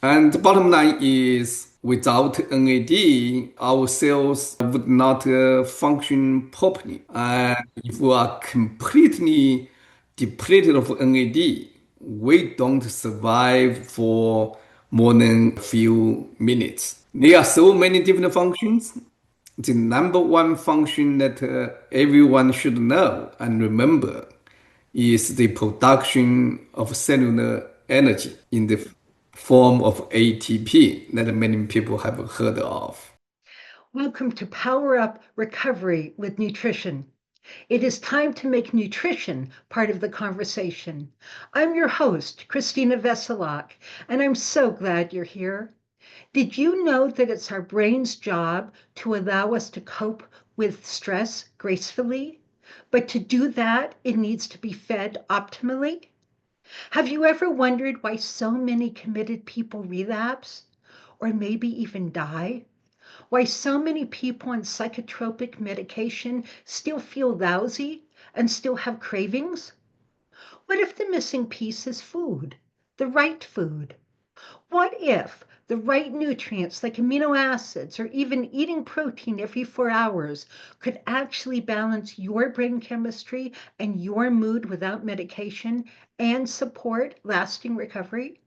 And the bottom line is without NAD, our cells would not function properly. And if we are completely depleted of NAD, we don't survive for more than a few minutes. There are so many different functions. The number one function that everyone should know and remember is the production of cellular energy in the form of ATP that many people have heard of. Welcome to Power Up Recovery with Nutrition. It is time to make nutrition part of the conversation. I'm your host, Christina Veselak, and I'm so glad you're here. Did you know that it's our brain's job to allow us to cope with stress gracefully? But to do that, it needs to be fed optimally. Have you ever wondered why so many committed people relapse or maybe even die? Why so many people on psychotropic medication still feel lousy and still have cravings? What if the missing piece is food, the right food? What if the right nutrients like amino acids or even eating protein every 4 hours could actually balance your brain chemistry and your mood without medication and support lasting recovery?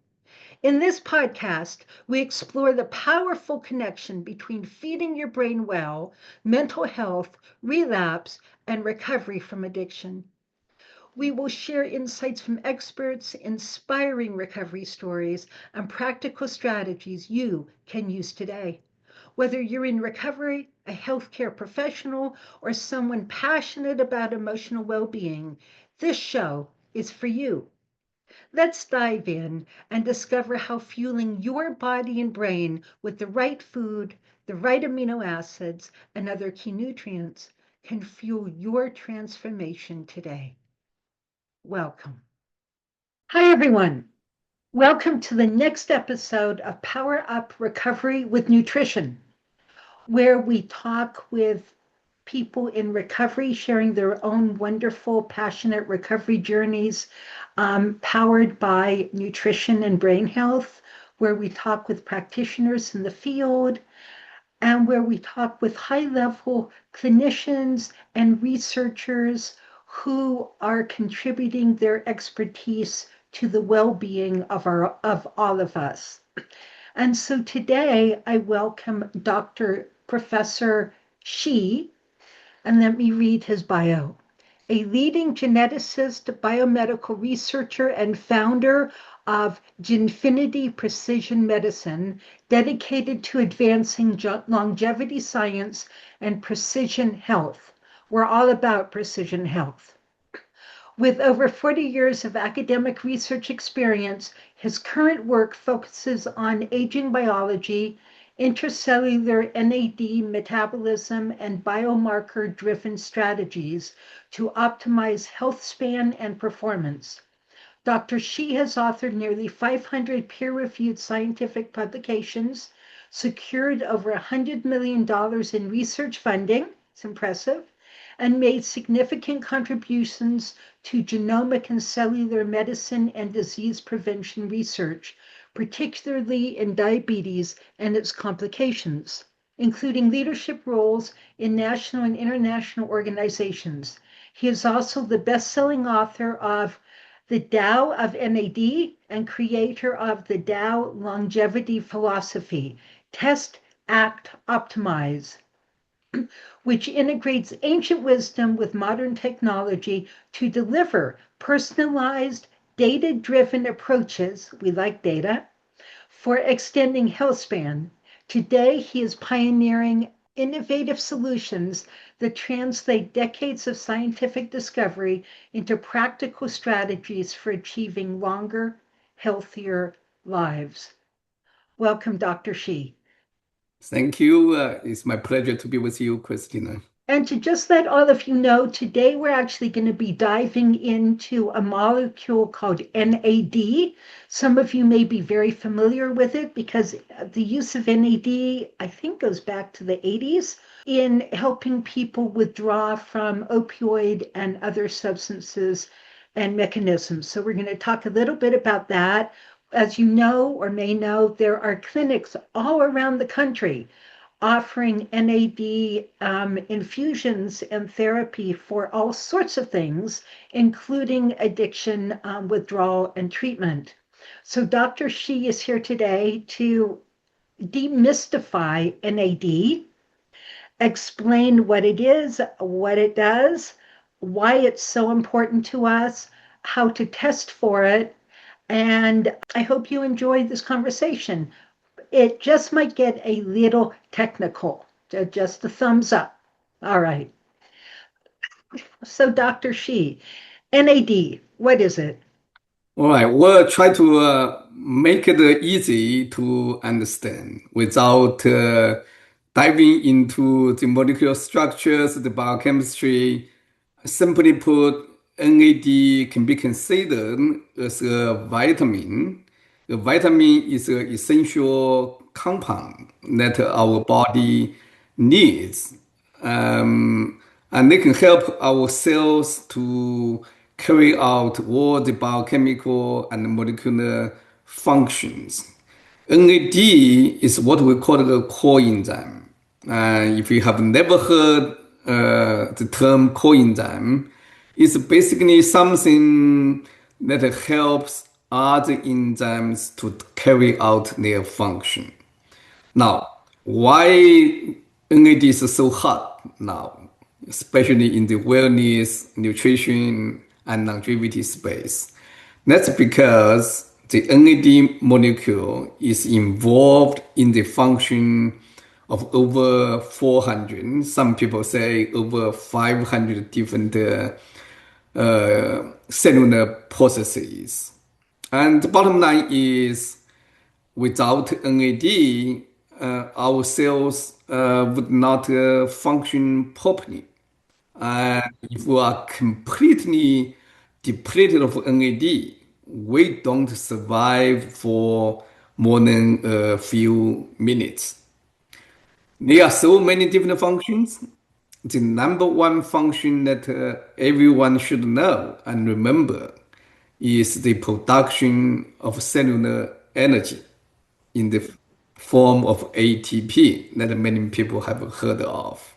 In this podcast, we explore the powerful connection between feeding your brain well, mental health, relapse, and recovery from addiction. We will share insights from experts, inspiring recovery stories, and practical strategies you can use today. Whether you're in recovery, a healthcare professional, or someone passionate about emotional well being, this show is for you. Let's dive in and discover how fueling your body and brain with the right food, the right amino acids, and other key nutrients can fuel your transformation today. Welcome. Hi, everyone. Welcome to the next episode of Power Up Recovery with Nutrition, where we talk with people in recovery sharing their own wonderful, passionate recovery journeys, powered by nutrition and brain health, where we talk with practitioners in the field, and where we talk with high level clinicians and researchers who are contributing their expertise to the well being of all of us. And so today I welcome Dr. Professor She, and let me read his bio. A leading geneticist, biomedical researcher, and founder of Jinfiniti Precision Medicine, dedicated to advancing longevity science and precision health. We're all about precision health. With over 40 years of academic research experience, his current work focuses on aging biology, intracellular NAD metabolism, and biomarker-driven strategies to optimize health span and performance. Dr. She has authored nearly 500 peer-reviewed scientific publications, secured over $100 million in research funding, it's impressive, and made significant contributions to genomic and cellular medicine and disease prevention research, particularly in diabetes and its complications, including leadership roles in national and international organizations. He is also the best-selling author of The Tao of NAD and creator of the Tao Longevity Philosophy, Test, Act, Optimize, which integrates ancient wisdom with modern technology to deliver personalized, data driven approaches. We like data for extending health span. Today, he is pioneering innovative solutions that translate decades of scientific discovery into practical strategies for achieving longer, healthier lives. Welcome, Dr. She. Thank you. It's my pleasure to be with you, Christina. And to just let all of you know, today we're actually going to be diving into a molecule called NAD. Some of you may be very familiar with it because the use of NAD, I think, goes back to the 80s in helping people withdraw from opioid and other substances and mechanisms. So we're going to talk a little bit about that. As you know or may know, there are clinics all around the country offering NAD infusions and therapy for all sorts of things, including addiction, withdrawal, and treatment. So, Dr. She is here today to demystify NAD, explain what it is, what it does, why it's so important to us, how to test for it. And I hope you enjoyed this conversation. It just might get a little technical. Just a thumbs up. All right. So, Dr. She, NAD, what is it? All right, we'll try to make it easy to understand without diving into the molecular structures, the biochemistry. Simply put, NAD can be considered as a vitamin. A vitamin is an essential compound that our body needs. And they can help our cells to carry out all the biochemical and molecular functions. NAD is what we call the coenzyme. If you have never heard the term coenzyme, it's basically something that helps other enzymes to carry out their function. Now, why NAD is so hot now, especially in the wellness, nutrition, and longevity space? That's because the NAD molecule is involved in the function of over 400, some people say over 500 different cellular processes. And the bottom line is without NAD, our cells would not function properly. And if we are completely depleted of NAD, we don't survive for more than a few minutes. There are so many different functions. The number one function that everyone should know and remember is the production of cellular energy in the form of ATP that many people have heard of.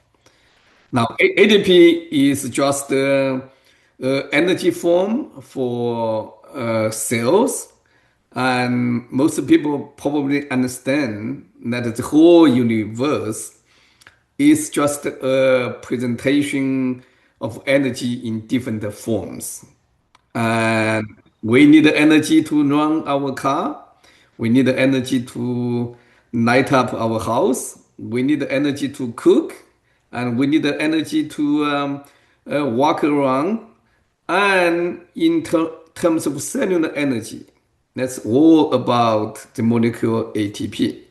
Now, ATP is just energy form for cells, and most people probably understand that the whole universe is just a presentation of energy in different forms. And we need energy to run our car. We need energy to light up our house. We need energy to cook. And we need energy to walk around. And in terms of cellular energy, that's all about the molecule ATP.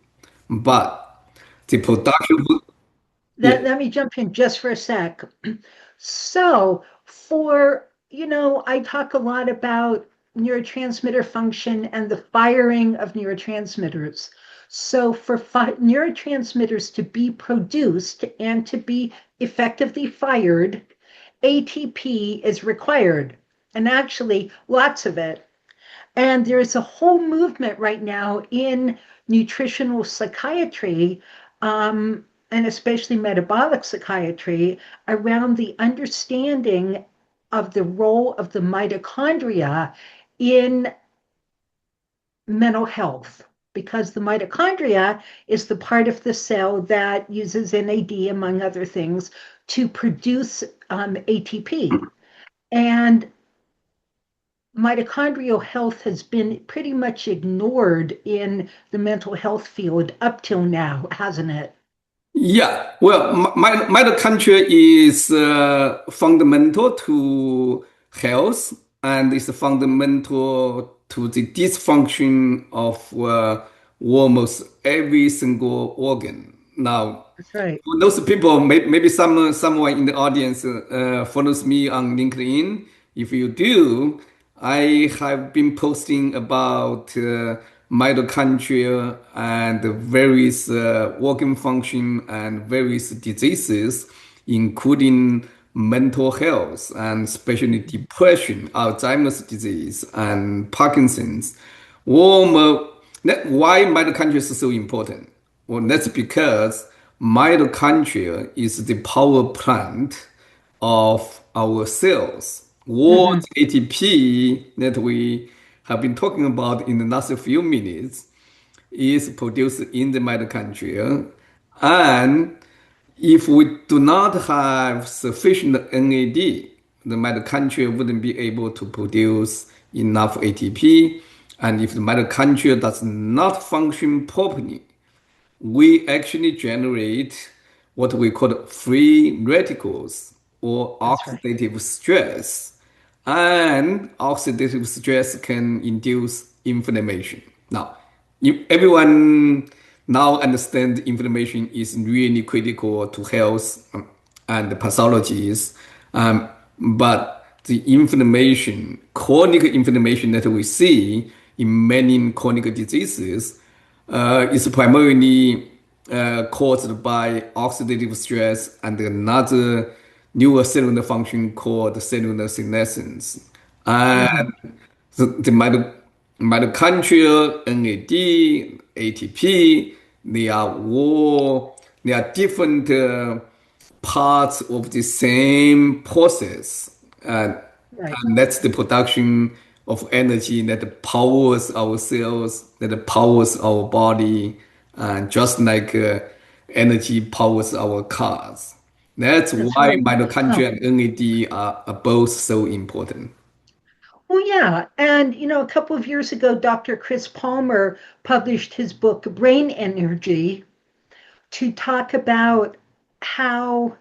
But the production, yeah, Let me jump in just for a sec. So, for, I talk a lot about neurotransmitter function and the firing of neurotransmitters. So, for neurotransmitters to be produced and to be effectively fired, ATP is required, and actually, lots of it. And there's a whole movement right now in nutritional psychiatry, and especially metabolic psychiatry, around the understanding of the role of the mitochondria in mental health. Because the mitochondria is the part of the cell that uses NAD, among other things, to produce ATP. And mitochondrial health has been pretty much ignored in the mental health field up till now, hasn't it? yeah. Well, mitochondria is fundamental to health and is fundamental to the dysfunction of almost every single organ. Now, That's right. for those people, maybe someone in the audience follows me on LinkedIn. If you do, I have been posting about mitochondria and the various organ function and various diseases, including mental health and especially depression, Alzheimer's disease, and Parkinson's. Why mitochondria is so important? Well, that's because mitochondria is the power plant of our cells. What Hmm. ATP that we have been talking about in the last few minutes is produced in the mitochondria. And if we do not have sufficient NAD, the mitochondria wouldn't be able to produce enough ATP. And if the mitochondria does not function properly, we actually generate what we call free radicals or That's right. oxidative stress. And oxidative stress can induce inflammation. Now, everyone now understand inflammation is really critical to health and pathologies. But the inflammation, chronic inflammation that we see in many chronic diseases is primarily caused by oxidative stress and another newer cellular function called cellular senescence. Hmm. And the mitochondria, NAD, ATP, they are different parts of the same process. And, Right. and that's the production of energy that powers our cells, that powers our body, and just like energy powers our cars. That's That's why right. mitochondria Well, and NAD are both so important. well, yeah. And, a couple of years ago, Dr. Chris Palmer published his book, Brain Energy, to talk about how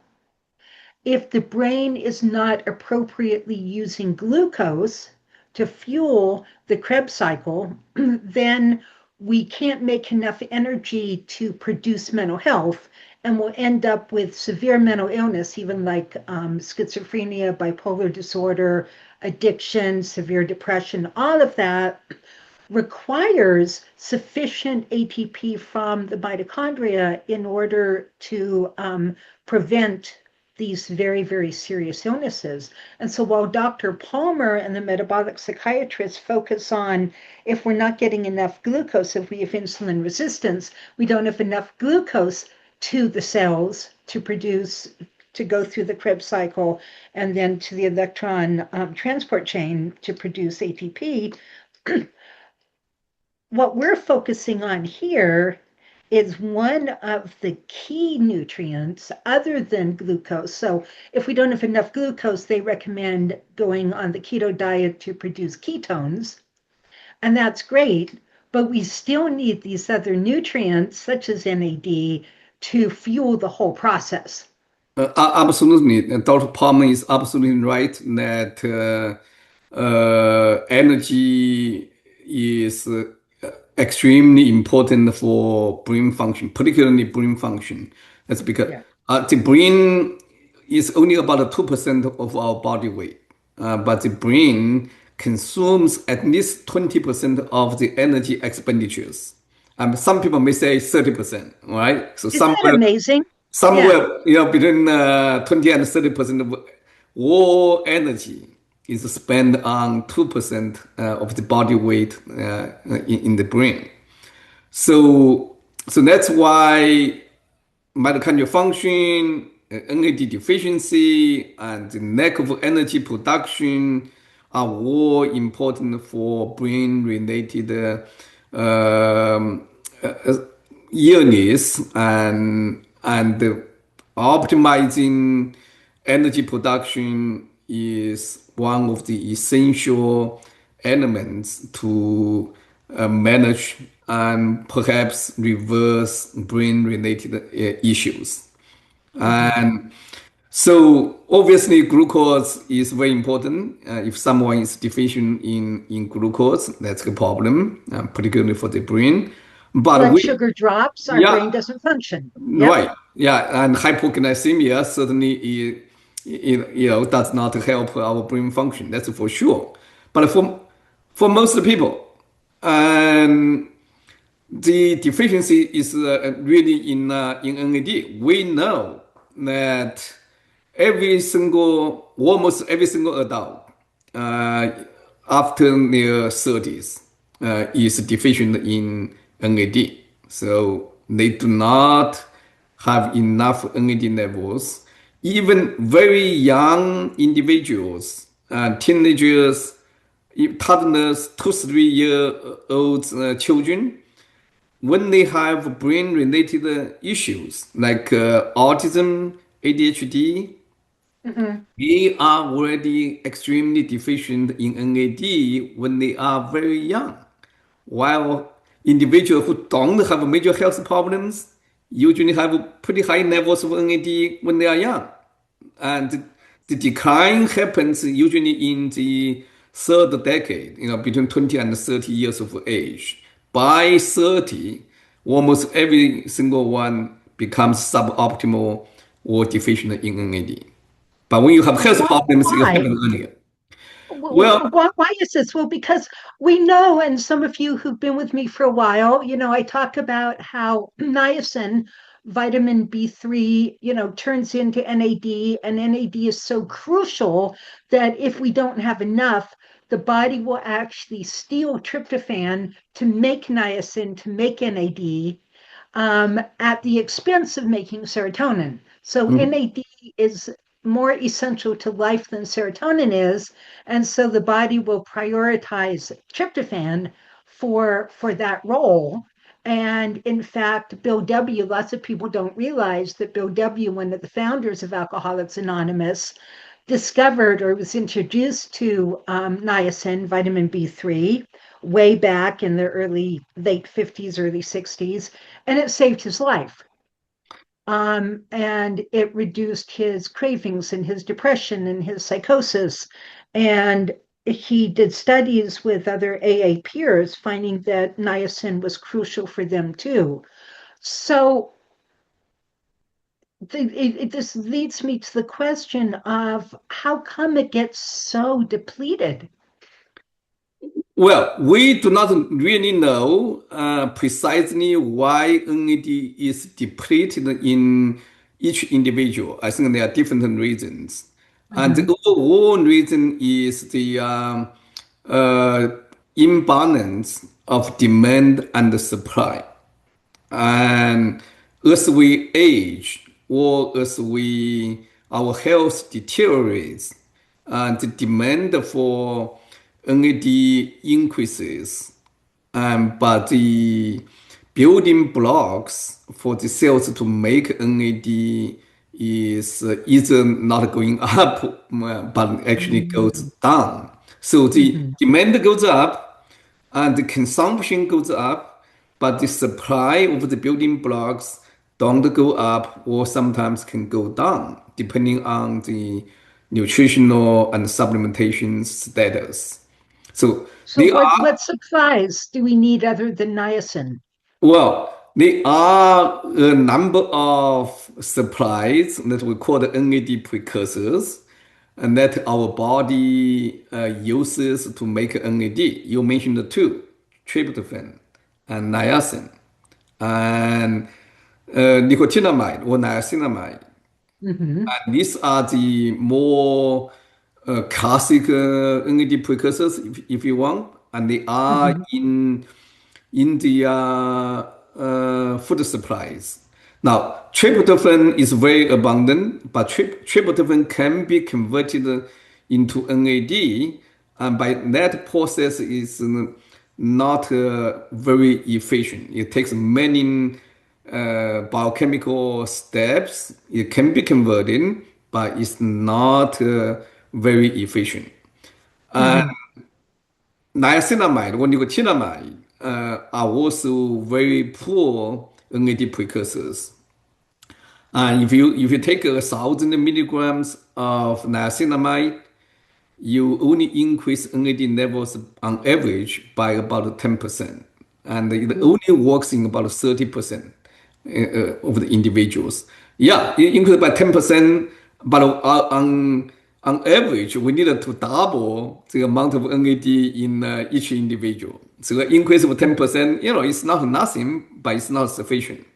if the brain is not appropriately using glucose to fuel the Krebs cycle, then we can't make enough energy to produce mental health, and we'll end up with severe mental illness, even like schizophrenia, bipolar disorder, addiction, severe depression. All of that requires sufficient ATP from the mitochondria in order to prevent these very, very serious illnesses. And so while Dr. Palmer and the metabolic psychiatrists focus on if we're not getting enough glucose, if we have insulin resistance, we don't have enough glucose to the cells to produce, to go through the Krebs cycle and then to the electron transport chain to produce ATP. What we're focusing on here is one of the key nutrients other than glucose. So if we don't have enough glucose, they recommend going on the keto diet to produce ketones, and that's great, but we still need these other nutrients, such as NAD, to fuel the whole process. Absolutely. Dr. Palmer is absolutely right that energy is extremely important for brain function, particularly brain function. That's because Yeah. the brain is only about 2% of our body weight, but the brain consumes at least 20% of the energy expenditures. Some people may say 30%, right? So Isn't that amazing? Yeah. somewhere between 20 and 30% of all energy is spent on 2% of the body weight in the brain. So that's why mitochondrial function, NAD deficiency, and the lack of energy production are all important for brain-related um, uh, illness and optimizing energy production is one of the essential elements to manage and perhaps reverse brain-related issues. Hmm. And so obviously glucose is very important. If someone is deficient in glucose, that's a problem, particularly for the brain. But Blood we, sugar drops, our yeah, brain doesn't function. Yep. right. Yeah, and hypoglycemia certainly does not help our brain function. That's for sure. But for most people, and the deficiency is really in NAD. We know that almost every single adult uh, after their 30s, is deficient in NAD. So they do not have enough NAD levels. Even very young individuals, teenagers, toddlers, 2, 3 year old children, when they have brain related issues like autism, ADHD, Hmm. they are already extremely deficient in NAD when they are very young. While individuals who don't have major health problems usually have pretty high levels of NAD when they are young. And the decline happens usually in the third decade, between 20 and 30 years of age. By 30, almost every single one becomes suboptimal or deficient in NAD. But when you have health problems, it Why? happens earlier. Well, Why is this? Well, because we know, and some of you who've been with me for a while, I talk about how niacin, vitamin B3, turns into NAD, and NAD is so crucial that if we don't have enough, the body will actually steal tryptophan to make niacin, to make NAD, at the expense of making serotonin. So mm, NAD is more essential to life than serotonin is, and so the body will prioritize tryptophan for that role. And in fact, Bill W., lots of people don't realize that Bill W., one of the founders of Alcoholics Anonymous, discovered or was introduced to niacin, vitamin B3, way back in the late 50s, early 60s, and it saved his life. And it reduced his cravings and his depression and his psychosis. And he did studies with other AA peers, finding that niacin was crucial for them too. So this leads me to the question of how come it gets so depleted? well, we do not really know precisely why NAD is depleted in each individual. I think there are different reasons. And the Mhm. overall reason is the uh, imbalance of demand and supply. And as we age or as our health deteriorates, and the demand for NAD increases, but the building blocks for the cells to make NAD is either not going up, but actually goes Mhm. down. So the Mhm. demand goes up and the consumption goes up, but the supply of the building blocks don't go up or sometimes can go down, depending on the nutritional and supplementation status. So So they what are, supplies do we need other than niacin? well, there are a number of supplies that we call the NAD precursors, and that our body uses to make NAD. You mentioned the two, tryptophan and niacin, and nicotinamide or niacinamide. Mhm. And these are the more classic NAD precursors, if you want, and they are Mhm. in the food supplies. Now, tryptophan is very abundant, but tryptophan can be converted into NAD, and by that process is not very efficient. It takes many biochemical steps. It can be converted, but it's not very efficient. Mhm. Niacinamide or nicotinamide are also very poor NAD precursors. And if you take 1,000 milligrams of niacinamide, you only increase NAD levels on average by about 10%. And it only works in about 30% of the individuals. Yeah, it increased by 10%, but on average, we needed to double the amount of NAD in each individual. So an increase of 10%, it's not nothing, but it's not sufficient.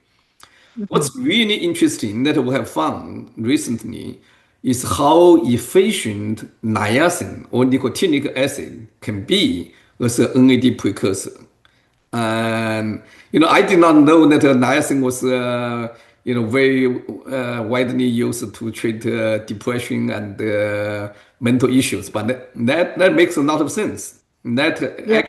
Mhm. What's really interesting that we have found recently is how efficient niacin or nicotinic acid can be as a NAD precursor. And I did not know that niacin was very widely used to treat depression and mental issues. But that makes a lot of sense. That Yeah.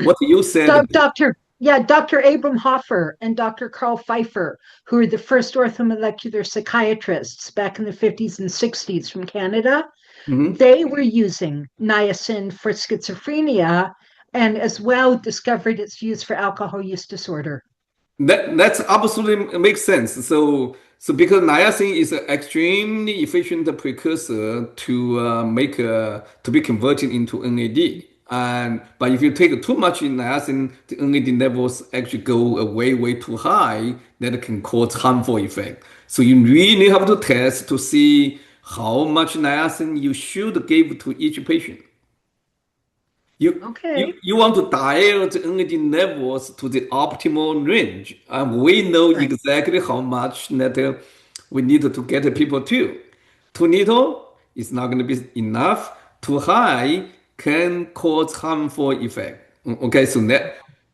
what you said. Dr. Abram Hoffer and Dr. Carl Pfeiffer, who were the first orthomolecular psychiatrists back in the 50s and 60s from Canada, Mhm. they were using niacin for schizophrenia and as well discovered its use for alcohol use disorder. That's absolutely makes sense. So because niacin is an extremely efficient precursor to to be converted into NAD, and but if you take too much in niacin, the NAD levels actually go way too high. That can cause harmful effect. So you really have to test to see how much niacin you should give to each patient. You want to dial the energy levels to the optimal range, and we know Right. exactly how much that we need to get people to. Too little is not going to be enough. Too high can cause harmful effect. Okay, so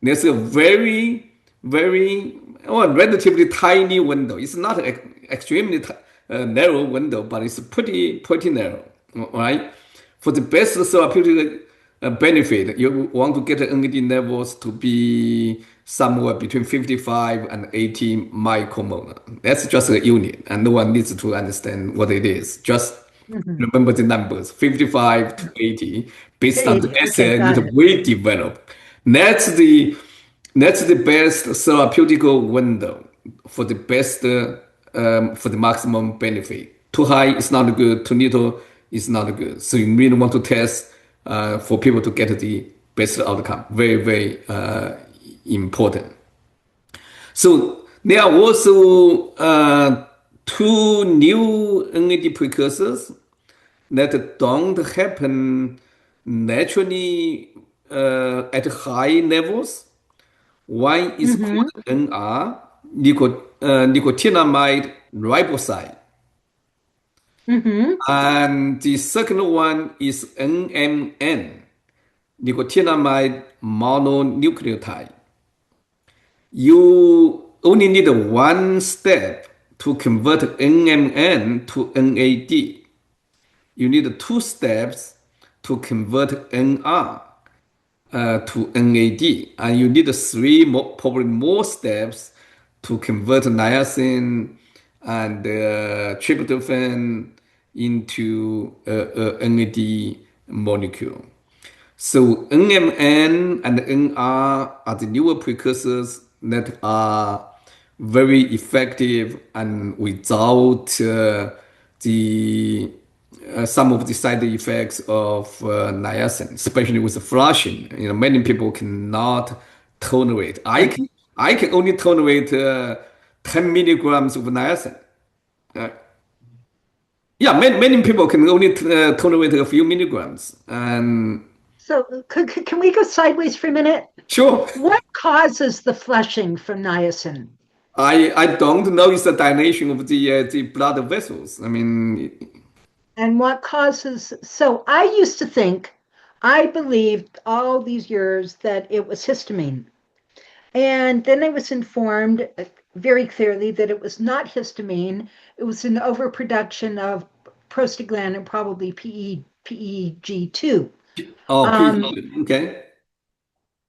there's a very well, relatively tiny window. It's not an extremely narrow window, but it's pretty narrow. All right, for the best therapeutic benefit, you want to get the NAD levels to be somewhere between 55 and 80 micromolar. That's just a unit, and no one needs to understand what it is. Just Mhm. remember the numbers, 55 to 80, To based on the 80. Okay, assay got that it. we develop. That's the that's the best therapeutic window for the best for the maximum benefit. Too high is not good. Too little is not good. So you really want to test for people to get the best outcome. Very important. So there are also two new NAD precursors that don't happen naturally at high levels. One is Hmm. called NR, nicotinamide riboside, Hmm. and the second one is NMN, nicotinamide mononucleotide. You only need one step to convert NMN to NAD. You need two steps to convert NR to NAD, and you need three more, probably more steps to convert niacin and tryptophan into NAD molecule. So NMN and NR are the newer precursors that are very effective and without the some of the side effects of niacin, especially with the flushing. Many people cannot tolerate. Right. I can only tolerate 10 milligrams of niacin. Uh, yeah, many people can only tolerate a few milligrams. And So can we go sideways for a minute? sure, What causes the flushing from niacin? I don't know it's the dilation of the blood vessels. I mean, And what causes, so I used to think, I believed all these years that it was histamine. And then I was informed very clearly that it was not histamine. It was an overproduction of prostaglandin, probably PEG2. oh, Um, okay.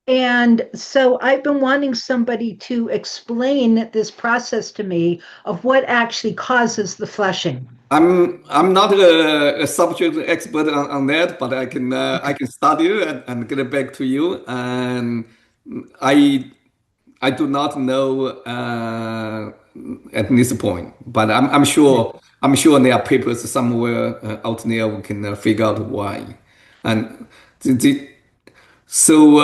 and so I've been wanting somebody to explain this process to me of what actually causes the flushing. I'm not a subject expert on that, but I can study it and get it back to you. And I I do not know at this point, but I'm sure there are papers somewhere out there we can figure out why. And the so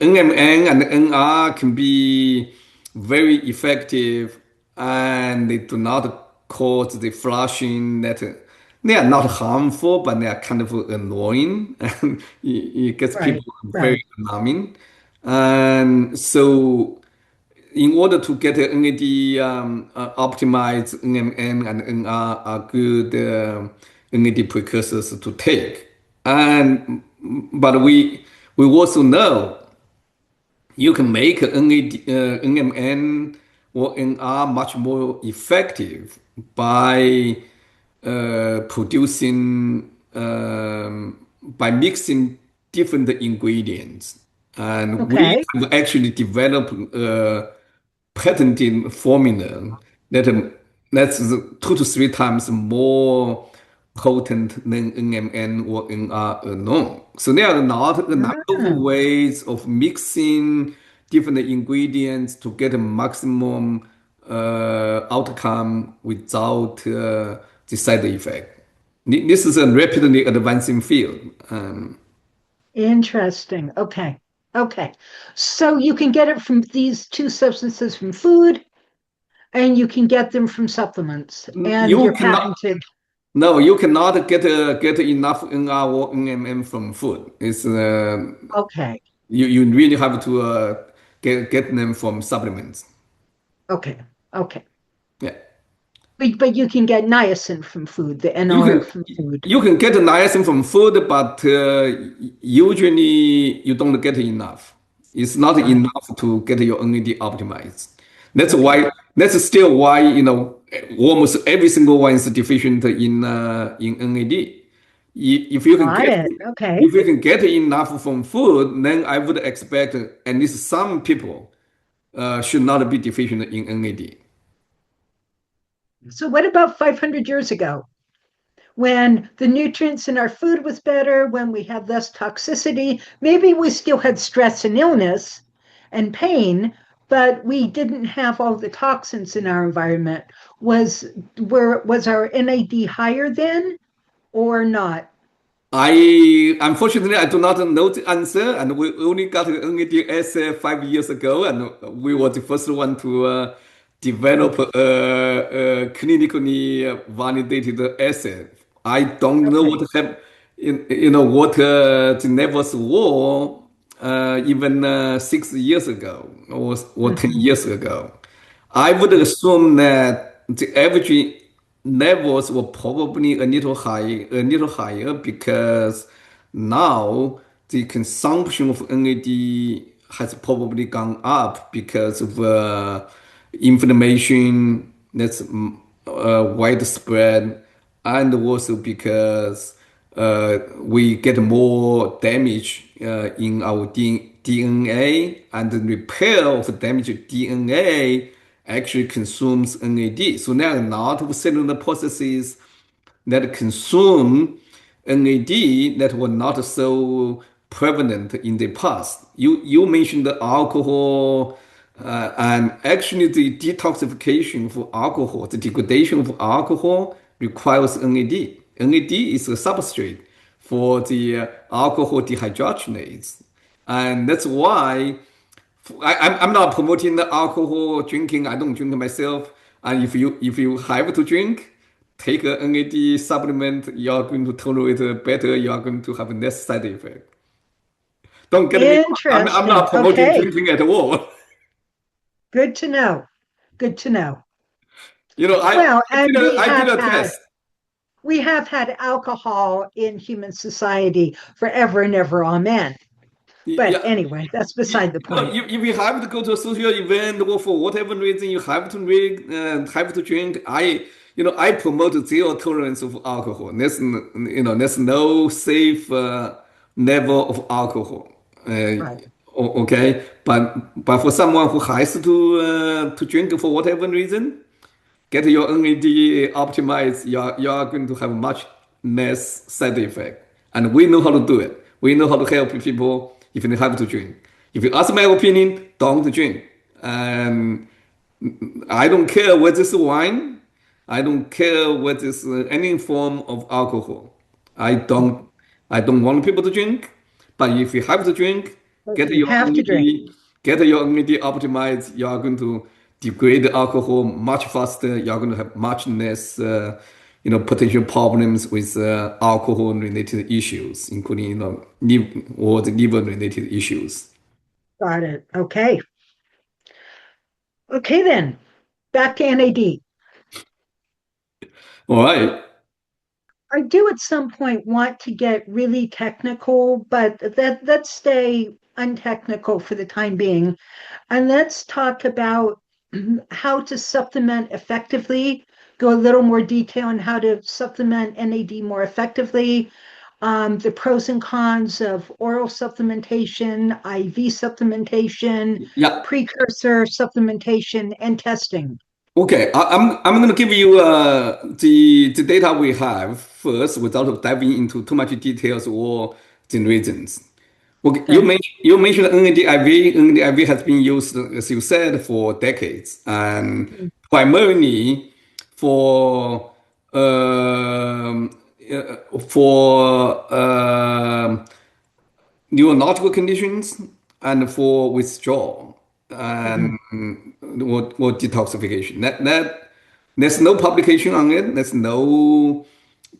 NMN and NR can be very effective, and they do not cause the flushing that they are not harmful, but they are kind of annoying, and it gets Right, people right. very alarming. And so in order to get the NAD optimized, NMN and NR are good NAD precursors to take. And but We also know you can make NMN or NR much more effective by producing by mixing different ingredients, and we Okay. have actually developed a patented formula that that's 2 to 3 times more potent than NMN or NR alone. So there are a number of Ah, ways of mixing different ingredients to get a maximum outcome without the side effect. This is a rapidly advancing field. interesting. Okay. Okay. So you can get it from these two substances from food, and you can get them from supplements, and You you're cannot, patented. no, you cannot get enough NR or NMN from food. It's Okay. you really have to get them from supplements. Okay. Okay. Yeah. But you can get niacin from food, the You NR can from food. you can get niacin from food, but usually you don't get enough. It's not Got it. enough to get your NAD optimized. That's Okay. why. That's still why almost every single one is deficient in NAD. If you can Got get it. Okay. if you can get enough from food, then I would expect at least some people should not be deficient in NAD. So what about 500 years ago, when the nutrients in our food was better, when we had less toxicity? Maybe we still had stress and illness and pain, but we didn't have all the toxins in our environment. Was our NAD higher then or not? I unfortunately I do not know the answer, and we only got an NADS 5 years ago, and we were the first one to develop a clinically validated assay. I don't know Okay. what happened, what the levels were even 6 years ago or 10 years ago. I would assume that the average levels were probably a little higher because now the consumption of NAD has probably gone up because of inflammation that's widespread, and also because we get more damage in our DNA, and the repair of damaged DNA actually consumes NAD. So there are a lot of cellular processes that consume NAD that were not so prevalent in the past. You mentioned the alcohol, and actually the detoxification for alcohol, the degradation of alcohol requires NAD. NAD is a substrate for the alcohol dehydrogenase, and that's why I'm not promoting the alcohol drinking. I don't drink myself. And if you have to drink, take a NAD supplement. You are going to tolerate it better. You are going to have less side effect. Don't get me wrong. I'm Interesting. not promoting Okay. drinking at all. Good to know. Good to know. You know, I Well, I did and a, I did a test. we have had alcohol in human society forever and ever. Amen. But Yeah, anyway, that's beside the point. if you have to go to a social event or for whatever reason you have to drink, I promote zero tolerance of alcohol. There's no safe level of alcohol. Right. Okay, but for someone who has to drink for whatever reason, get your NAD optimized, you are going to have much less side effect. And we know how to do it. We know how to help people if they have to drink. If you ask my opinion, don't drink. And I don't care whether it's wine. I don't care whether it's any form of alcohol. I don't I don't want people to drink. But if you have to drink, But get you your have to drink. NAD, get your NAD optimized. You are going to degrade the alcohol much faster. You are going to have much less, potential problems with alcohol-related issues, including or the liver-related issues. Got it. Okay. Okay, then back to NAD. All right. I do at some point want to get really technical, but let's stay untechnical for the time being. And let's talk about how to supplement effectively, go a little more detail on how to supplement NAD more effectively, the pros and cons of oral supplementation, IV supplementation, Yeah. precursor supplementation, and testing. Okay, I'm going to give you the data we have first without diving into too much details or the reasons. Okay, Okay. you mentioned NADIV. NADIV has been used, as you said, for decades and Mhm. primarily for neurological conditions and for withdrawal and Mhm. or detoxification. There's no publication on it. There's no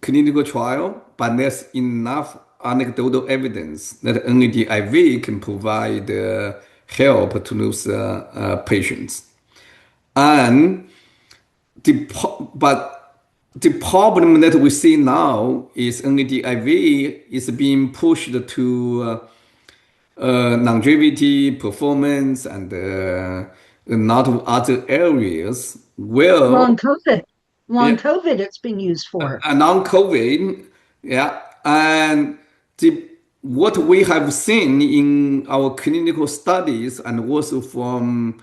clinical trial, but there's enough anecdotal evidence that NAD IV can provide help to those patients. And but the problem that we see now is NAD IV is being pushed to longevity, performance, and a lot of other areas. Well, Long COVID. yeah, Long COVID it's being used for. non-COVID, yeah, and the what we have seen in our clinical studies and also from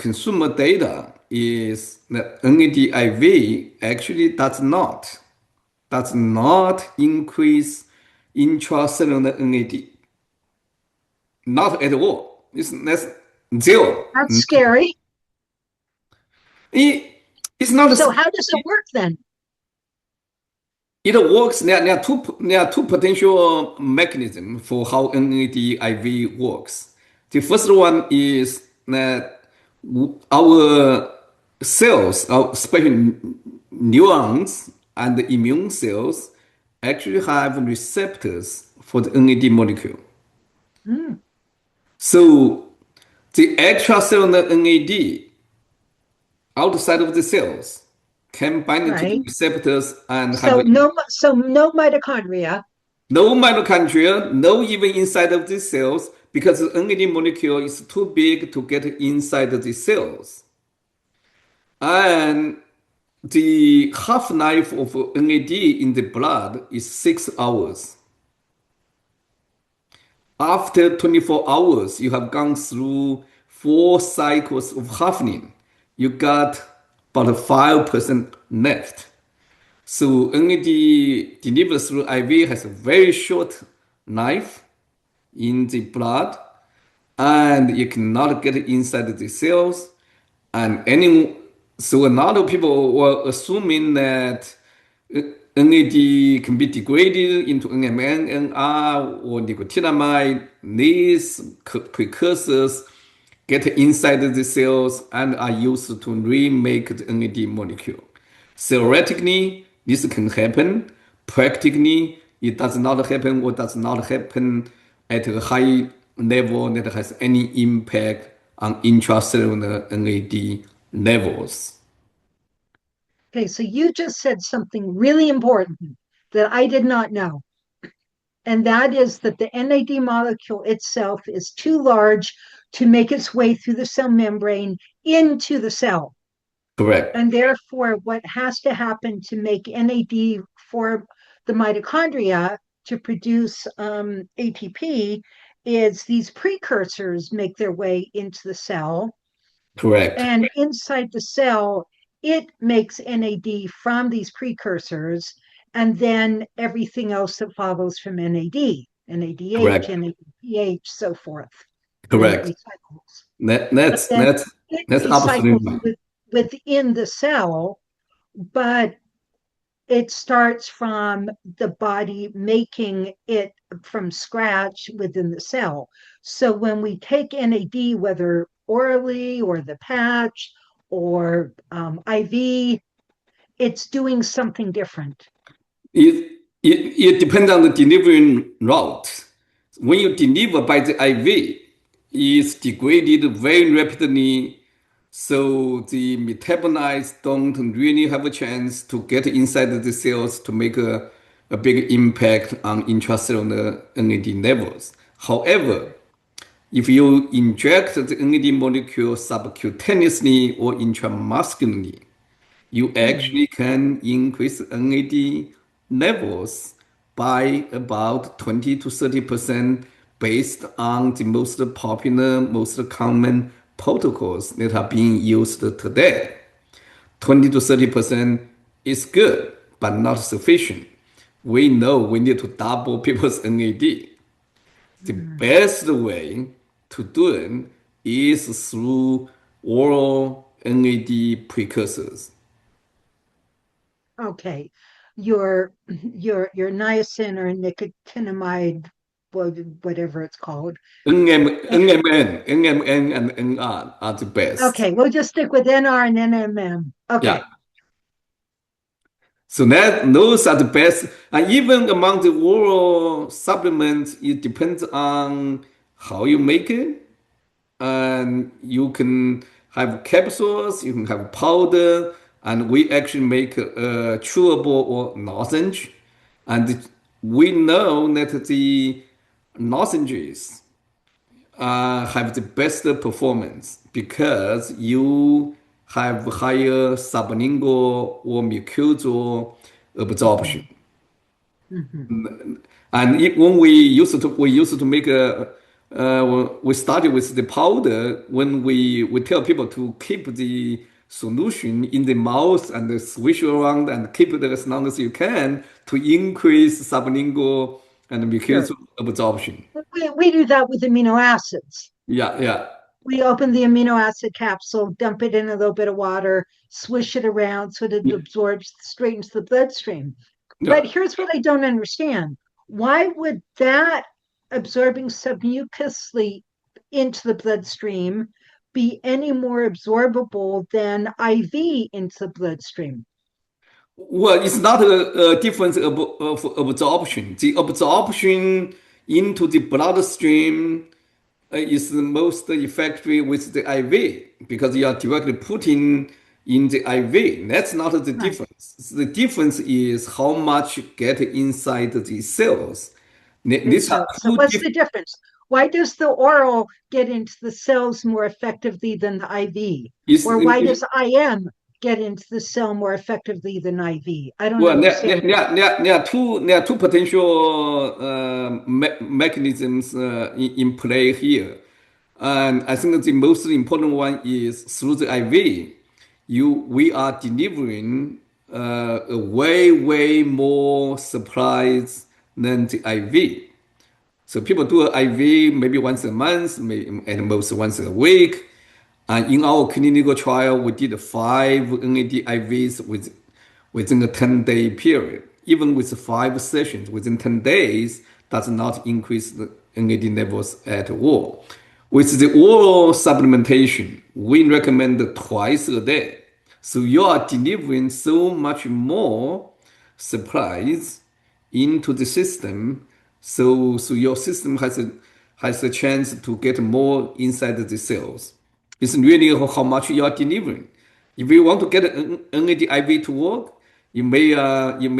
consumer data is that NADIV actually does not increase intracellular NAD, not at all. That's zero. That's scary. It, it's not. So how does it work then? It works. There are two potential mechanisms for how NADIV works. The first one is that our cells, our especially neurons and the immune cells, actually have receptors for the NAD molecule. Hmm, So the extracellular NAD outside of the cells can bind to the right. receptors and have So no mitochondria. no mitochondria, no even inside of the cells, because the NAD molecule is too big to get inside the cells. And the half-life of NAD in the blood is 6 hours. After 24 hours, you have gone through 4 cycles of halvening. You got about 5% left. So NAD delivered through IV has a very short life in the blood, and you cannot get inside the cells. And so a lot of people were assuming that NAD can be degraded into NMN, NR, or nicotinamide. These precursors get inside the cells and are used to remake the NAD molecule. Theoretically, this can happen. Practically, it does not happen or does not happen at a high level that has any impact on intracellular NAD levels. Okay, so you just said something really important that I did not know. And that is that the NAD molecule itself is too large to make its way through the cell membrane into the cell. Correct. And therefore, what has to happen to make NAD for the mitochondria to produce ATP is these precursors make their way into the cell. Correct. And inside the cell, it makes NAD from these precursors, and then everything else that follows from NAD, NADH, Correct. NADPH, so forth. And then it Correct. recycles. That, But that's then that's it that's recycles absolutely within the cell, but it starts from the body making it from scratch within the cell. So when we take NAD, whether orally or the patch or IV, it's doing something different. it, it depends on the delivery route. When you deliver by the IV, it's degraded very rapidly So the metabolites don't really have a chance to get inside the cells to make a big impact on intracellular NAD levels. However, if you inject the NAD molecule subcutaneously or intramuscularly, you Mhm. actually can increase NAD levels by about 20 to 30% based on the most popular, most common protocols that are being used today. 20 to 30% is good, but not sufficient. We know we need to double people's NAD. The Mhm. best way to do it is through oral NAD precursors. Okay, your niacin or nicotinamide, whatever it's called. NMN, NMN, and NR are the best. Okay, we'll just stick with NR and NMM. Yeah. Okay. So that those are the best. And even among the oral supplements, it depends on how you make it. And you can have capsules, you can have powder, and we actually make chewable or lozenge. And we know that the lozenges have the best performance because you have higher sublingual or mucosal absorption. Mhm. Mhm. And when we used to make we started with the powder when we tell people to keep the solution in the mouth and swish around and keep it as long as you can to increase sublingual and Sure. mucosal absorption. We do that with amino acids. Yeah, yeah, We open the amino acid capsule, dump it in a little bit of water, swish it around so that it yeah, absorbs straight into the bloodstream. But yeah. here's what I don't understand. Why would that absorbing submucously into the bloodstream be any more absorbable than IV into the bloodstream? Well, it's not a difference of absorption. The absorption into the bloodstream is the most effective with the IV because you are directly putting in the IV. That's not the Right. difference. The difference is how much get inside the cells. And These are so two what's different. the difference? Why does the oral get into the cells more effectively than the IV? Is Or why does IM get into the cell more effectively than IV? I don't Well, understand that. there are two potential mechanisms in play here. And I think the most important one is through the IV, we are delivering a way more supplies than the IV. So people do an IV maybe once a month, maybe at most once a week. And in our clinical trial, we did five NAD IVs within a 10-day period. Even with five sessions within 10 days, does not increase the NAD levels at all. With the oral supplementation, we recommend twice a day. So you are delivering so much more supplies into the system, so your system has a chance to get more inside the cells. It's really how much you are delivering. If you want to get an NAD IV to work, you may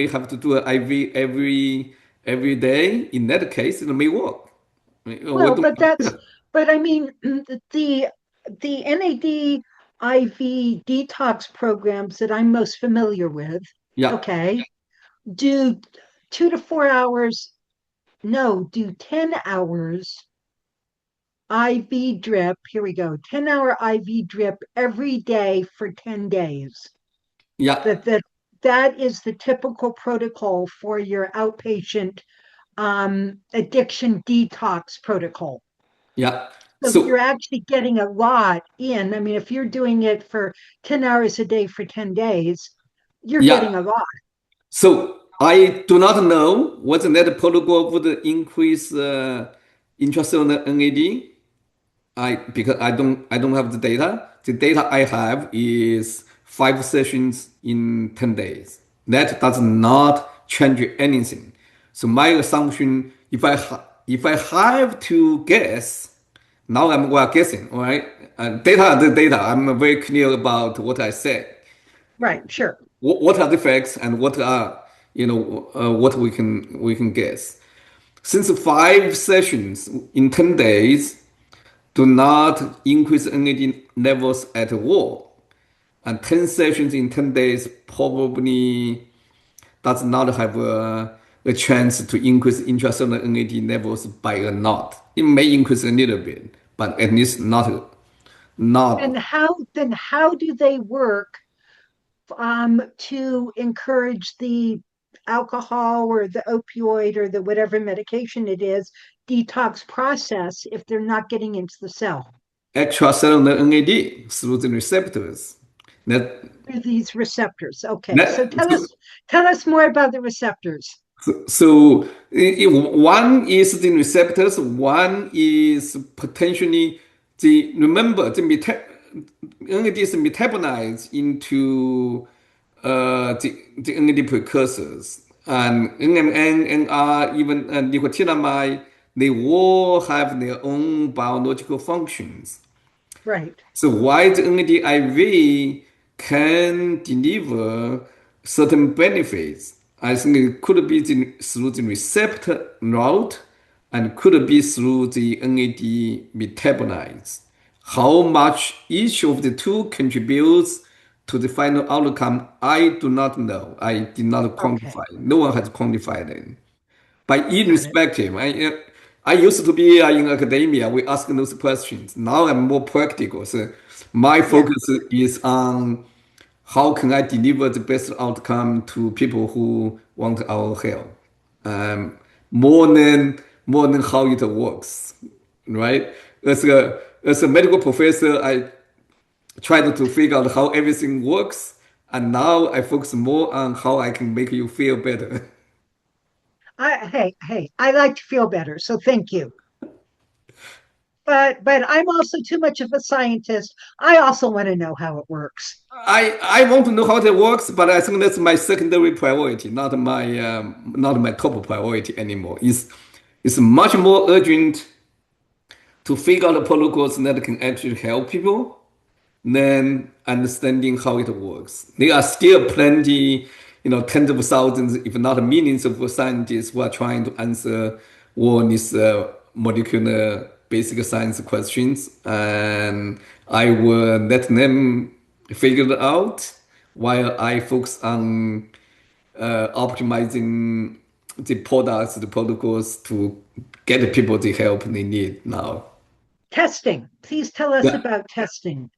have to do an IV every day. In that case, it may work. We Well, don't. but I mean, the the NAD IV detox programs that I'm most familiar with, Yeah, okay, do 2 to 4 hours, no, do 10 hours IV drip. Here we go. 10-hour IV drip every day for 10 days. yeah, That that that is the typical protocol for your outpatient addiction detox protocol. yeah. So you're So actually getting a lot in. I mean, if you're doing it for 10 hours a day for 10 days, you're yeah. getting a lot. So I do not know whether that protocol would increase intracellular NAD. Because I don't have the data. The data I have is five sessions in 10 days. That does not change anything. So my assumption, if I have to guess, Now we're guessing, all right? Data are the data. I'm very clear about what I said. Right, sure. What are the facts and what are what we can guess. Since 5 sessions in 10 days do not increase NAD levels at all, and 10 sessions in 10 days probably does not have a chance to increase intracellular NAD levels by a lot. It may increase a little bit, but at least not Then how do they work to encourage the alcohol or the opioid or the whatever medication it is detox process if they're not getting into the cell extracellular NAD through the receptors. That through these receptors? Okay, so that tell us more about the receptors. so one is the receptors, one is potentially the remember the NAD is metabolized into the NAD precursors and NMN, NR, even nicotinamide. They all have their own biological functions. Right. So why the NAD IV can deliver certain benefits? I think it could be through the receptor route and could be through the NAD metabolites. How much each of the two contributes to the final outcome, I do not know. I did not Okay, quantify. No one has quantified it. But got it. irrespective, I used to be in academia. We ask those questions. Now I'm more practical. So my Yeah. focus is on how can I deliver the best outcome to people who want our help, um, more than how it works, right? As a medical professor, I tried to figure out how everything works, and now I focus more on how I can make you feel better. Hey, I like to feel better, so thank you. But I'm also too much of a scientist. I also want to know how it works. I want to know how it works, but I think that's my secondary priority, not my top priority anymore. It's much more urgent to figure out the protocols that can actually help people than understanding how it works. There are still plenty, tens of thousands, if not millions of scientists who are trying to answer all these molecular basic science questions, and I will let them figure it out while I focus on optimizing the products, the protocols to get the people the help they need now. Testing. Please tell us Yeah. about testing.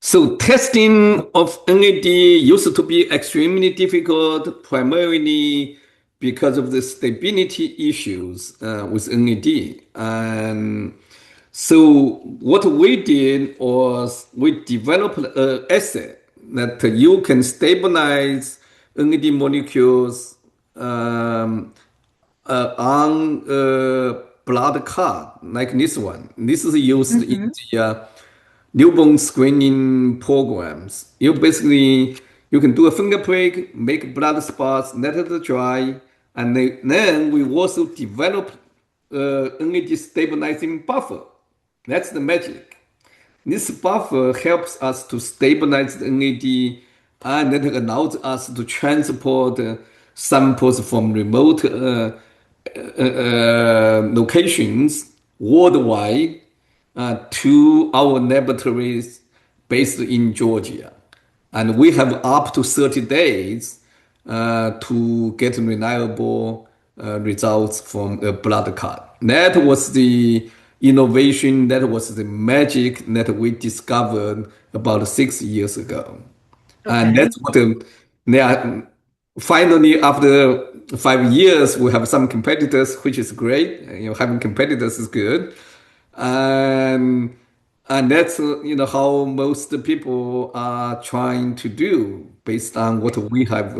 So testing of NAD used to be extremely difficult, primarily because of the stability issues with NAD. And so what we did was we developed an assay that you can stabilize NAD molecules on a blood card like this one. This is used in Hmm. the newborn screening programs. You can do a finger prick, make blood spots, let it dry, and then we also develop NAD stabilizing buffer. That's the magic. This buffer helps us to stabilize the NAD and then it allows us to transport samples from remote locations worldwide to our laboratories based in Georgia. And we have up to 30 days to get reliable results from a blood card. That was the innovation, that was the magic that we discovered about 6 years ago. And Okay. that's what they are finally after 5 years we have some competitors, which is great. Having competitors is good. And and that's how most people are trying to do based on what we have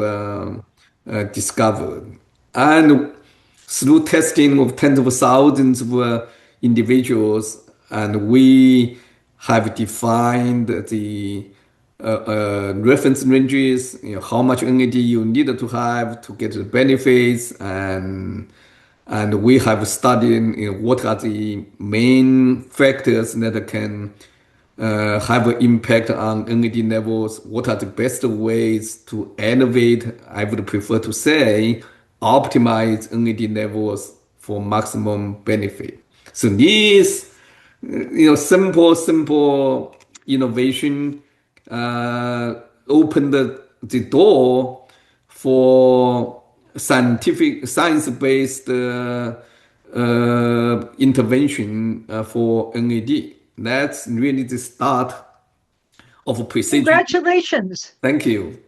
discovered. And through testing of tens of thousands of individuals, and we have defined the reference ranges, how much NAD you need to have to get the benefits, And we have studied what are the main factors that can have an impact on NAD levels. What are the best ways to elevate, I would prefer to say, optimize NAD levels for maximum benefit. So these, simple innovation opened the door for science-based intervention for NAD. That's really the start of precision. Congratulations. Thank you.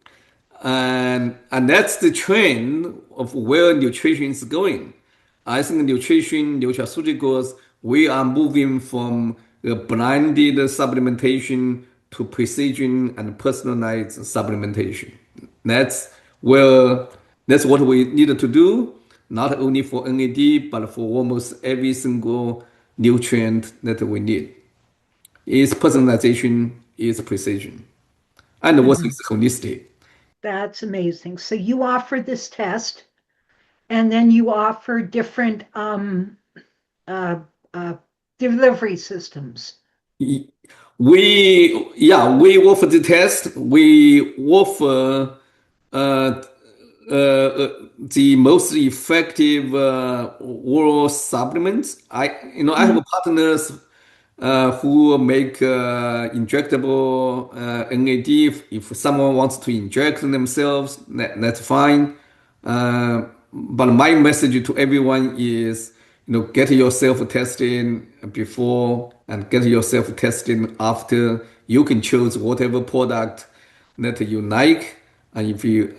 And that's the trend of where nutrition is going. I think nutrition, nutraceuticals, we are moving from blinded supplementation to precision and personalized supplementation. That's where that's what we need to do, not only for NAD, but for almost every single nutrient that we need. Is personalization, is precision, and what Mhm. is holistic. That's amazing. So you offer this test, and then you offer different uh, uh, delivery systems. We offer the test. We offer uh, the most effective oral supplements. I have Mhm. partners who make injectable NAD. If someone wants to inject themselves, that's fine. But my message to everyone is, get yourself tested before and get yourself tested after. You can choose whatever product that you like. And if you,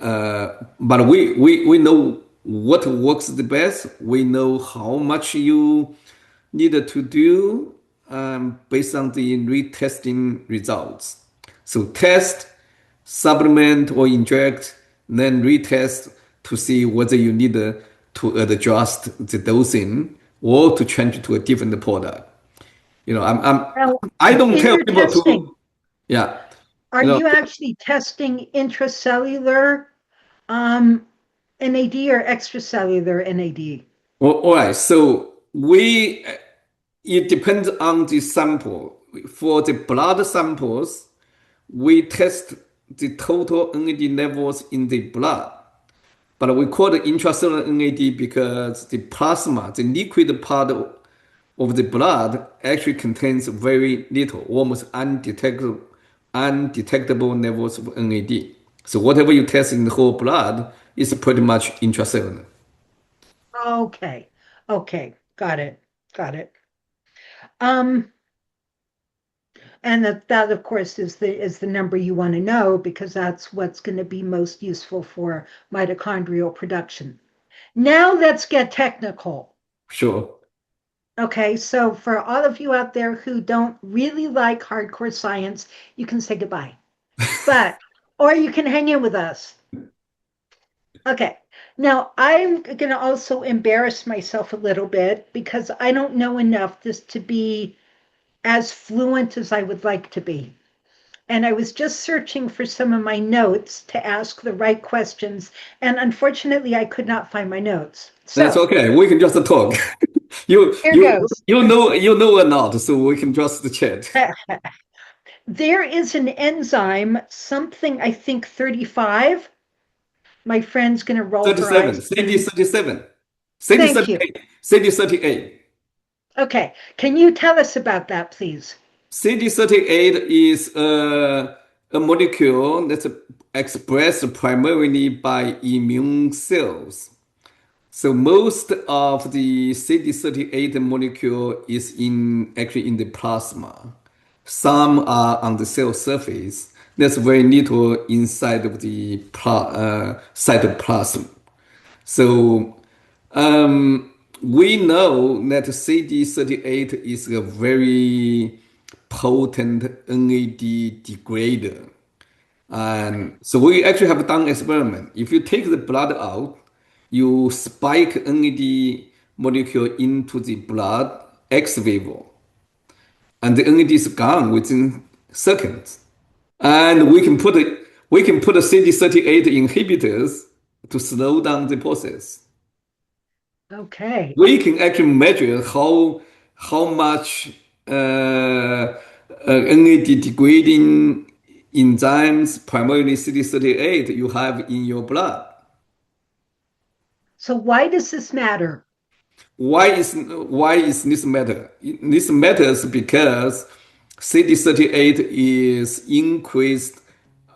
but we know what works the best. We know how much you needed to do based on the retesting results. So test, supplement or inject, then retest to see whether you need to adjust the dosing or to change to a different product. You know, Now, I don't in tell your people to, testing, yeah, are you know, you actually testing intracellular NAD or extracellular NAD? all right. So it depends on the sample. For the blood samples, we test the total NAD levels in the blood, but we call it intracellular NAD because the plasma, the liquid part of the blood, actually contains very little, almost undetectable levels of NAD. So whatever you test in the whole blood is pretty much intracellular. Okay. Okay. Got it. Got it. Um, and that of course is the number you want to know because that's what's going to be most useful for mitochondrial production. Now let's get technical. Sure. Okay, so for all of you out there who don't really like hardcore science, you can say goodbye. But or you can hang in with us. Okay. Now, I'm going to also embarrass myself a little bit because I don't know enough this to be as fluent as I would like to be. And I was just searching for some of my notes to ask the right questions. And unfortunately, I could not find my notes. That's So okay. We can just talk. You here you goes. you know a lot, so we can just chat. There is an enzyme, something I think 35. My friend's going to roll her 37, eyes at CD me. 37, CD Thank you. 38, CD 38. Okay. Can you tell us about that, please? CD38 is a molecule that's expressed primarily by immune cells. So most of the CD38 molecule is actually in the plasma. Some are on the cell surface. There's very little inside of the cytoplasm. So we know that CD38 is a very potent NAD degrader. And so we actually have done experiment. If you take the blood out, you spike NAD molecule into the blood ex vivo, and the NAD is gone within seconds. And we can put a CD38 inhibitors to slow down the process. Okay. We can actually measure how much NAD degrading enzymes, primarily CD38, you have in your blood. So why does this matter? Why is this matter? This matters because CD38 is increased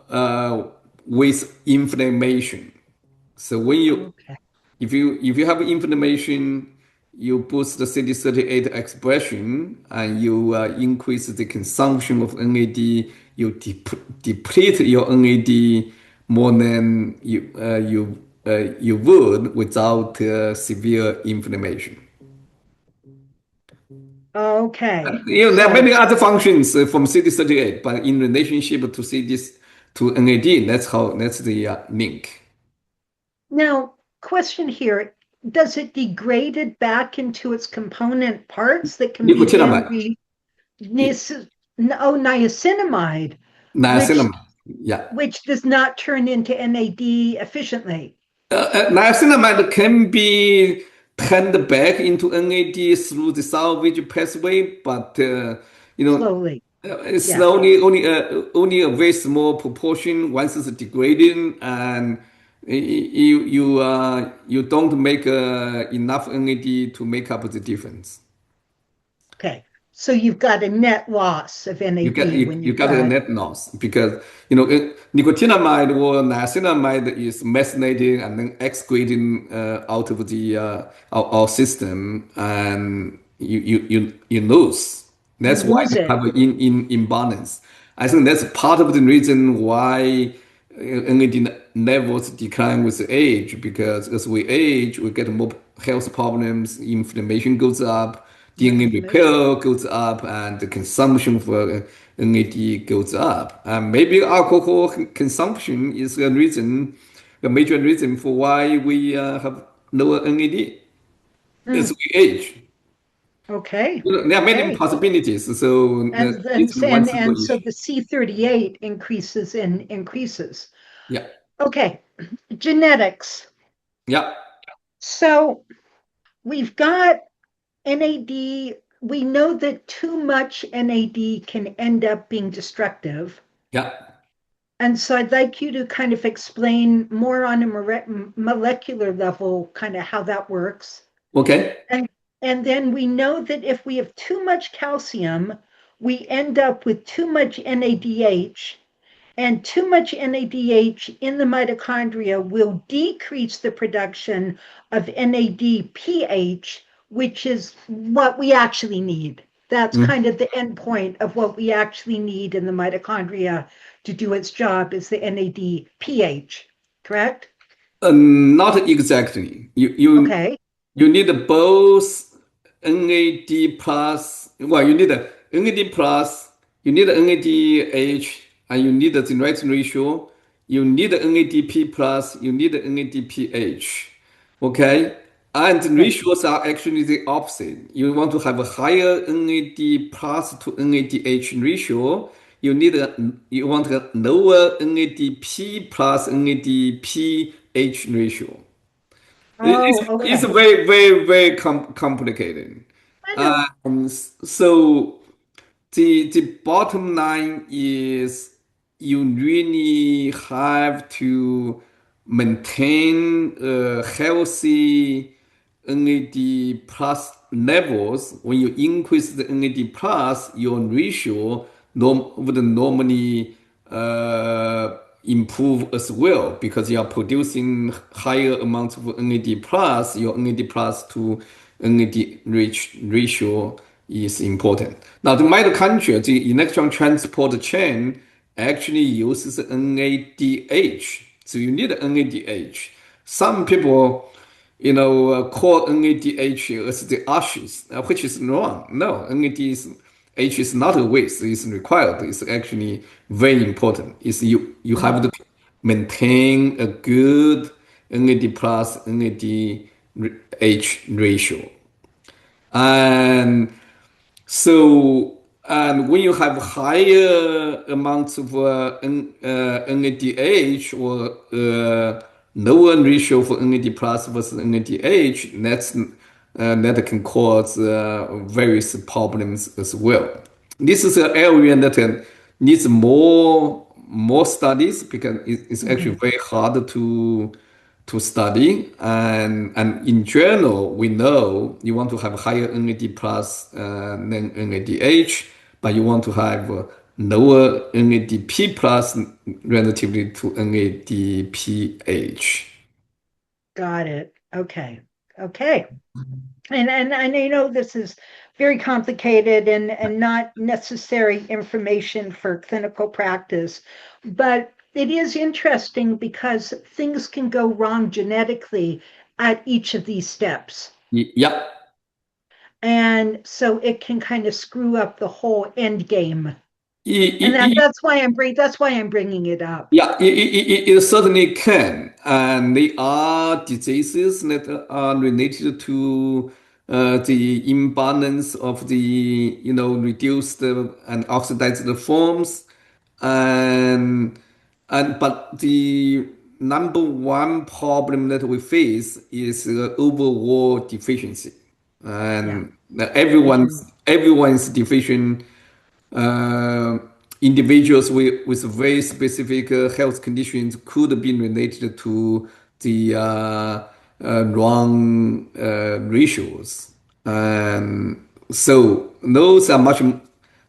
uh, with inflammation. So when you Okay. if you have inflammation, you boost the CD38 expression and you increase the consumption of NAD. You deplete your NAD more than you would without severe inflammation. Okay. There are So many other functions from CD38, but in relationship to to NAD, that's the link. now, question here. Does it degrade it back into its component parts that can be then Nicotinamide, nis niacinamide, which niacinamide, yeah. does not turn into NAD efficiently, Niacinamide can be turned back into NAD through the salvage pathway, but you know, slowly. it's Yeah. only a very small proportion once it's degrading, and you don't make enough NAD to make up the difference. Okay. So you've got a net loss of You get NAD you, when you you've got a got, net loss because nicotinamide or niacinamide is methylating and then excreting out of our system, and you lose. you That's why lose you it. have an imbalance. I think that's part of the reason why NAD levels decline with age, because as we age, we get more health problems, inflammation goes up, More DNA inflammation. repair goes up, and the consumption for NAD goes up. And maybe alcohol consumption is a major reason for why we have lower NAD as Hmm. we age. Okay. There are many Okay. possibilities, so And then it's one simple and so issue. the C38 increases. Yeah, Okay. Genetics. yeah, So we've got NAD. We know that too much NAD can end up being destructive. yeah. And so I'd like you to kind of explain more on a molecular level, kind of how that works. Okay. And and then we know that if we have too much calcium, we end up with too much NADH, and too much NADH in the mitochondria will decrease the production of NADPH, which is what we actually need. That's Mm. kind of the end point of what we actually need in the mitochondria to do its job is the NADPH, correct? Not exactly. Okay, You need both NAD plus. Well, you need a NAD plus. You need NADH, and you need the right ratio. You need NADP plus. You need NADPH. Okay, and the okay. ratios are actually the opposite. You want to have a higher NAD plus to NADH ratio. You want a lower NADP plus NADPH ratio. Oh, It's okay. very, very, very complicated. I know. So the bottom line is you really have to maintain a healthy NAD plus levels. When you increase the NAD plus, your ratio would normally improve as well because you are producing higher amounts of NAD plus. Your NAD plus to NAD rich ratio is important. Now, the mitochondria, the electron transport chain, actually uses NADH. So you need NADH. Some people, call NADH as the ashes, which is wrong. No, NADH is not a waste. It's required. It's actually very important. You have to maintain a good NAD plus NADH ratio. And and when you have higher amounts of NADH or lower ratio for NAD plus versus NADH, that can cause various problems as well. This is an area that needs more studies because it's actually Mhm. very hard to study. And in general, we know you want to have higher NAD plus than NADH, but you want to have lower NADP plus relatively to NADPH. Got it. Okay. Okay. And I know this is very complicated and not necessary information for clinical practice, but it is interesting because things can go wrong genetically at each of these steps. Yeah. And so it can kind of screw up the whole end game. And It, it, that's why I'm bringing it up. Yeah, it certainly can. And they are diseases that are related to the imbalance of the, reduced and oxidized forms. And, but the number one problem that we face is overall deficiency. Yeah, And I do. everyone's deficient uh, individuals with very specific health conditions could be related to the wrong ratios. And so those are much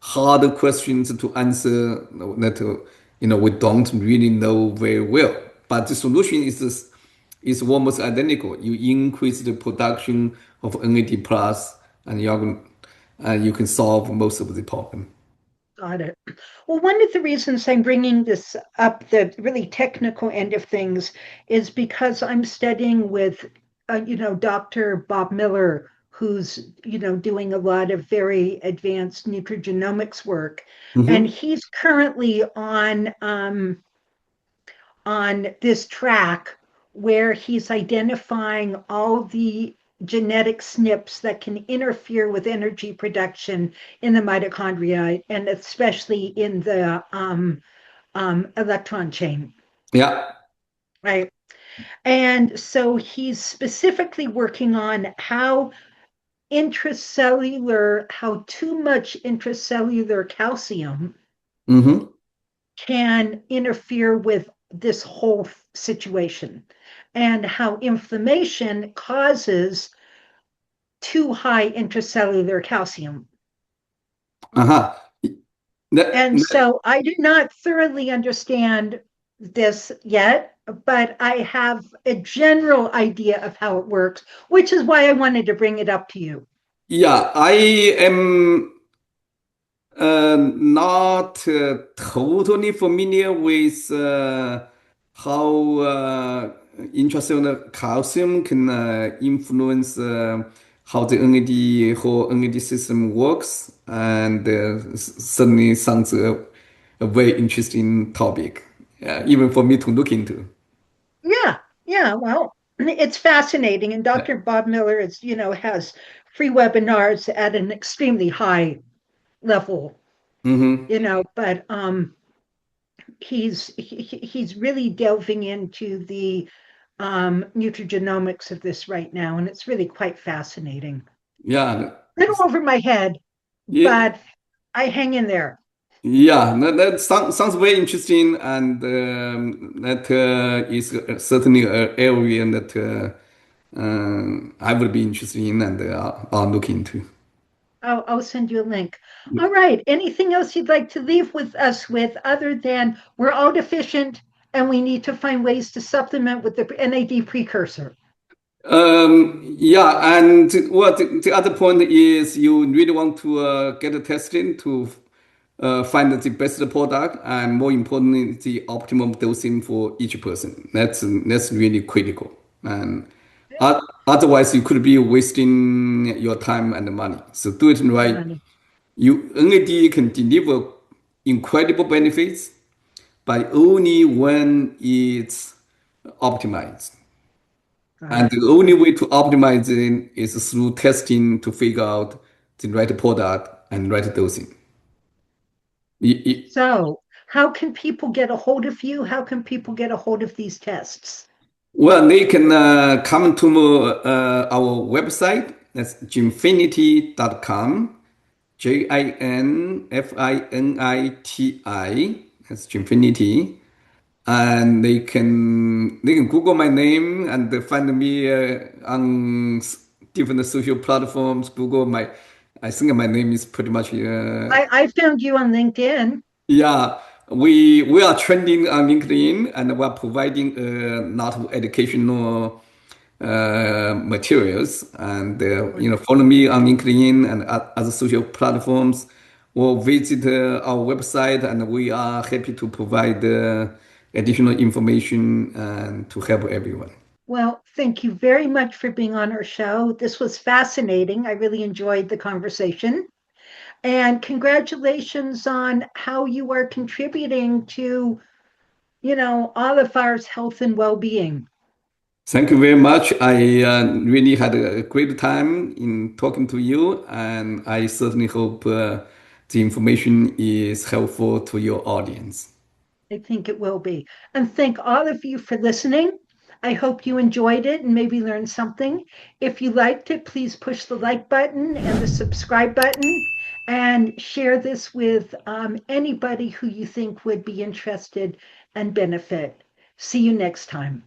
harder questions to answer that we don't really know very well. But the solution is almost identical. You increase the production of NAD plus, and you can solve most of the problem. Got it. Well, one of the reasons I'm bringing this up, the really technical end of things, is because I'm studying with, Dr. Bob Miller, who's, doing a lot of very advanced nutrigenomics work, and Hmm. he's currently on this track where he's identifying all the genetic SNPs that can interfere with energy production in the mitochondria and especially in the electron chain, Yeah. right? And so he's specifically working on how too much intracellular calcium Hmm. can interfere with this whole situation and how inflammation causes too high intracellular calcium. Uh-huh. That, And so I do not thoroughly understand this yet, but I have a general idea of how it works, which is why I wanted to bring it up to you. yeah, I am not totally familiar with how intracellular calcium can influence how the whole NAD system works, and certainly sounds a very interesting topic, even for me to look into. Yeah, yeah, well, it's fascinating. And Yeah. Dr. Bob Miller has free webinars at an extremely high level, Hmm. but he's really delving into the nutrigenomics of this right now, and it's really quite fascinating. Yeah. A little over my head, Yeah. but I hang in there. Yeah, that sounds very interesting, and that is certainly an area that I would be interested in, and I'll look into. I'll send you a link. All right. Anything else you'd like to leave with us with other than we're all deficient and we need to find ways to supplement with the NAD precursor? Yeah, and the other point is you really want to get a testing to find the best product, and more importantly, the optimum dosing for each person. That's really critical. And otherwise, you could be wasting your time and money. So do it right. Money. You NAD can deliver incredible benefits, but only when it's optimized. Got And it. the only Got it. way to optimize it is through testing to figure out the right product and right dosing. So, how can people get a hold of you? How can people get a hold of these tests? Well, they can come to our website. That's jinfiniti.com. Jinfiniti. That's Jinfiniti. And they can Google my name and they find me on different social platforms. I think my name is pretty much I found you on LinkedIn. yeah. We are trending on LinkedIn and we're providing a lot of educational materials. And follow me on LinkedIn and other social platforms, or visit our website, and we are happy to provide additional information and to help everyone. Well, thank you very much for being on our show. This was fascinating. I really enjoyed the conversation. And congratulations on how you are contributing to, all of our health and well-being. Thank you very much. I really had a great time in talking to you, and I certainly hope the information is helpful to your audience. I think it will be. And thank all of you for listening. I hope you enjoyed it and maybe learned something. If you liked it, please push the like button and the subscribe button and share this with anybody who you think would be interested and benefit. See you next time.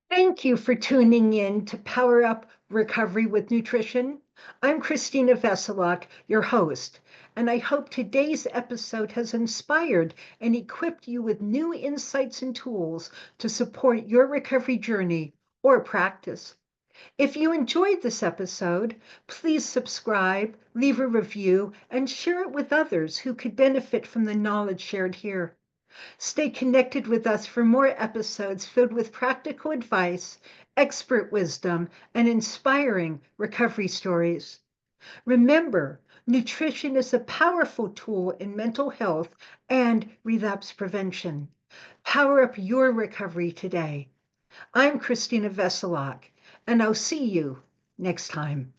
Thank you for tuning in to Power Up Recovery with Nutrition. I'm Christina Veselak, your host, and I hope today's episode has inspired and equipped you with new insights and tools to support your recovery journey or practice. If you enjoyed this episode, please subscribe, leave a review, and share it with others who could benefit from the knowledge shared here. Stay connected with us for more episodes filled with practical advice, expert wisdom, and inspiring recovery stories. Remember, nutrition is a powerful tool in mental health and relapse prevention. Power up your recovery today. I'm Christina Veselak, and I'll see you next time.